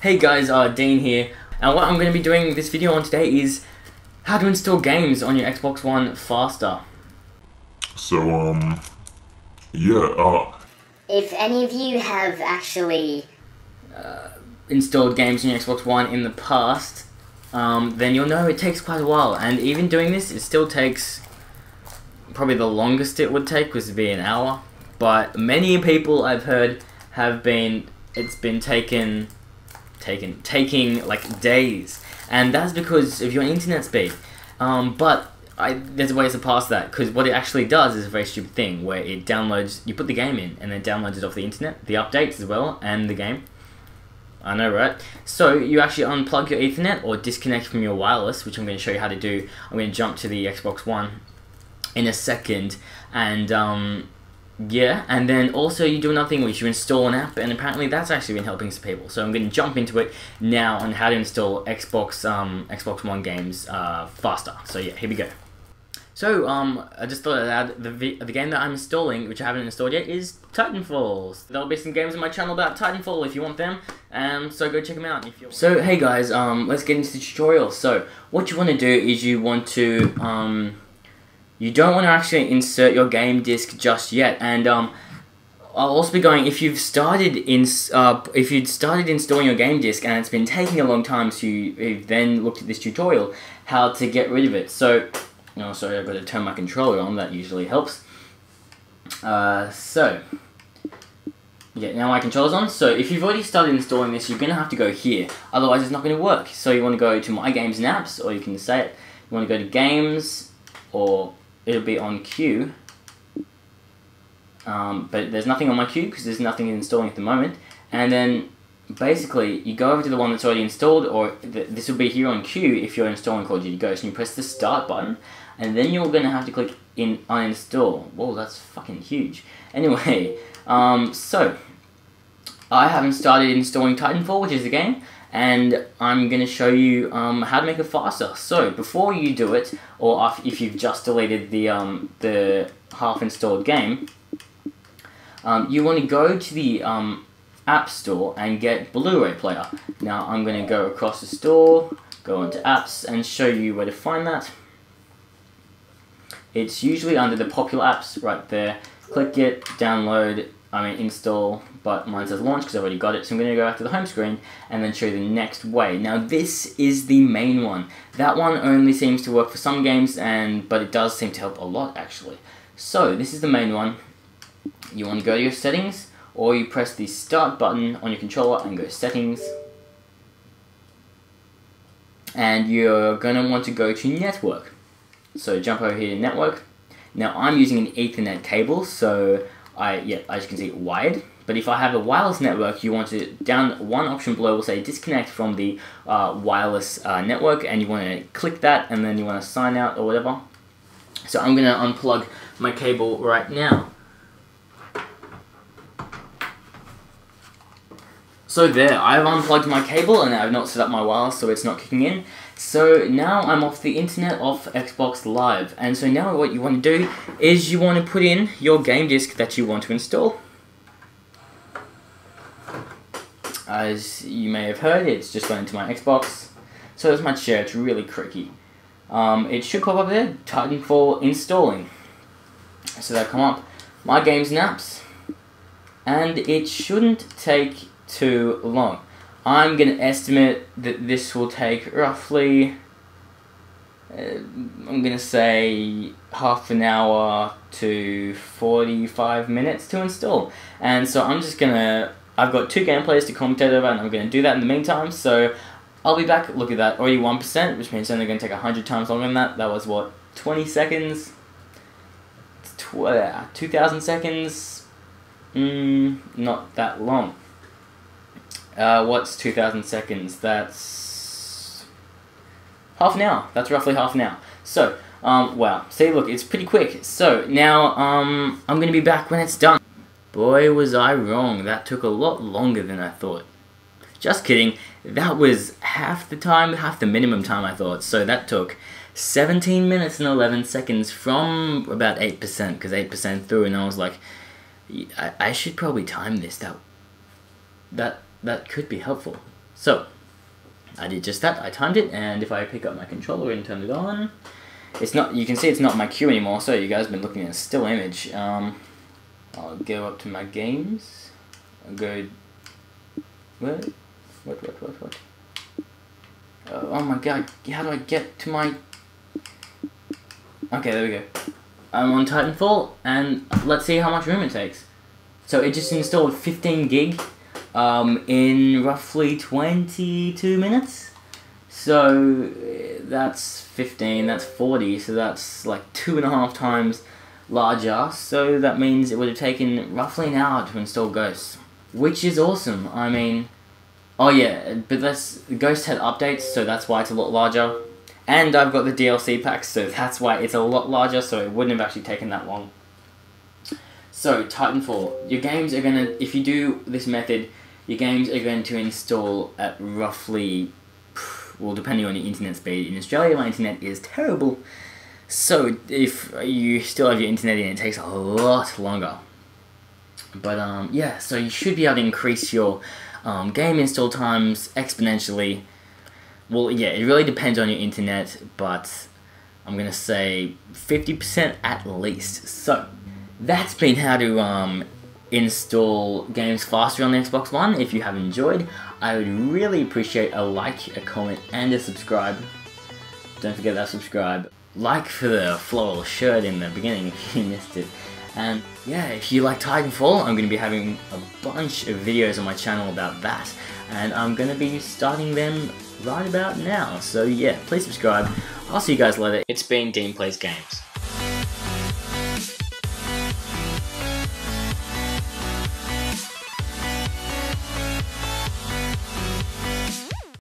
Hey guys, Dean here, and what I'm going to be doing this video on today is how to install games on your Xbox One faster. So, yeah, if any of you have actually installed games on your Xbox One in the past, then you'll know it takes quite a while, and even doing this, it still takes, probably the longest it would take was to be an hour, but many people I've heard have been, it's been taking like days, and that's because of your internet speed. But there's ways to pass that, because what it actually does is a very stupid thing where it downloads, you put the game in and then downloads it off the internet, the updates as well, and the game. I know, right? So you actually unplug your Ethernet or disconnect from your wireless, which I'm going to show you how to do. I'm going to jump to the Xbox One in a second, and yeah, and then also you do another thing which you install an app, and apparently that's actually been helping some people. So I'm going to jump into it now on how to install Xbox One games faster. So yeah, here we go. So I just thought I'd add the game that I'm installing, which I haven't installed yet, is Titanfall. There'll be some games on my channel about Titanfall if you want them, so go check them out. So hey guys, let's get into the tutorial. So what you want to do is you want to you don't want to actually insert your game disc just yet, and I'll also be going, if you'd started installing your game disc and it's been taking a long time, so you've then looked at this tutorial how to get rid of it. So, oh sorry, I've got to turn my controller on, that usually helps. So yeah, now my controller's on. So if you've already started installing this, you're going to have to go here, otherwise it's not going to work. So you want to go to My Games and Apps, or you can say it, you want to go to Games, or it'll be on queue, but there's nothing on my queue because there's nothing installing at the moment. And then basically you go over to the one that's already installed, or this will be here on queue if you're installing Call of Duty Ghost, and you press the start button, and then you're going to have to click in uninstall. Whoa, that's fucking huge. Anyway, so I haven't started installing Titanfall, which is the game, and I'm going to show you how to make it faster. So before you do it, or if you've just deleted the half-installed game, you want to go to the App Store and get Blu-ray Player. Now I'm going to go across the store, go into Apps, and show you where to find that. It's usually under the popular apps right there. Click it, download, install, but mine says launch because I've already got it, so I'm going to go back to the home screen and then show you the next way. Now this is the main one. That one only seems to work for some games, but it does seem to help a lot actually. So this is the main one. You want to go to your settings, or you press the start button on your controller and go settings. And you're going to want to go to network. So jump over here to network. Now I'm using an Ethernet cable, so as you can see, wired. But if I have a wireless network, you want to, down one option below will say disconnect from the wireless network, and you want to click that, and then you want to sign out or whatever. So I'm going to unplug my cable right now. So there, I've unplugged my cable and I've not set up my wireless, so it's not kicking in. So now I'm off the internet, off Xbox Live, and so now what you want to do is you want to put in your game disc that you want to install. As you may have heard, it's just gone into my Xbox, so as much share, it's really tricky. It should pop up there, Titanfall installing. So that'll come up, My Games and Apps, and it shouldn't take too long. I'm going to estimate that this will take roughly, I'm going to say half an hour to 45 minutes to install. And so I'm just going to, I've got 2 gameplays to commentate over, and I'm going to do that in the meantime. So I'll be back. Look at that, already 1%, which means it's only going to take 100 times longer than that. That was what, 20 seconds? 2,000 seconds? Not that long. What's 2,000 seconds? That's half an hour. That's roughly half an hour. So, wow. See, look, it's pretty quick. So, now, I'm going to be back when it's done. Boy, was I wrong. That took a lot longer than I thought. Just kidding. That was half the time, half the minimum time I thought. So, that took 17 minutes and 11 seconds from about 8%, because 8% through, and I was like, I should probably time this. That could be helpful. So, I did just that, I timed it, and if I pick up my controller and turn it on, it's not, you can see it's not my queue anymore, so you guys have been looking at a still image. I'll go up to my games, I'll go, what? Oh my god, how do I get to my, okay, there we go. I'm on Titanfall, and let's see how much room it takes. So it just installed 15 gig in roughly 22 minutes. So that's 15, that's 40, so that's like 2.5 times larger. So that means it would have taken roughly an hour to install Ghosts, which is awesome. I mean, oh yeah, but Ghost had updates, so that's why it's a lot larger. And I've got the DLC packs, so that's why it's a lot larger, so it wouldn't have actually taken that long. So, Titanfall, your games are gonna, if you do this method, your games are going to install at roughly, well, depending on your internet speed. In Australia, my internet is terrible, so if you still have your internet in, it takes a lot longer. But, yeah, so you should be able to increase your game install times exponentially. Well, yeah, it really depends on your internet, but I'm gonna say 50% at least. So, that's been how to install games faster on the Xbox One. If you have enjoyed, I would really appreciate a like, a comment, and a subscribe. Don't forget that subscribe. Like for the floral shirt in the beginning if you missed it. And yeah, if you like Titanfall, I'm going to be having a bunch of videos on my channel about that. And I'm going to be starting them right about now. So yeah, please subscribe. I'll see you guys later. It's been Dean Plays Games.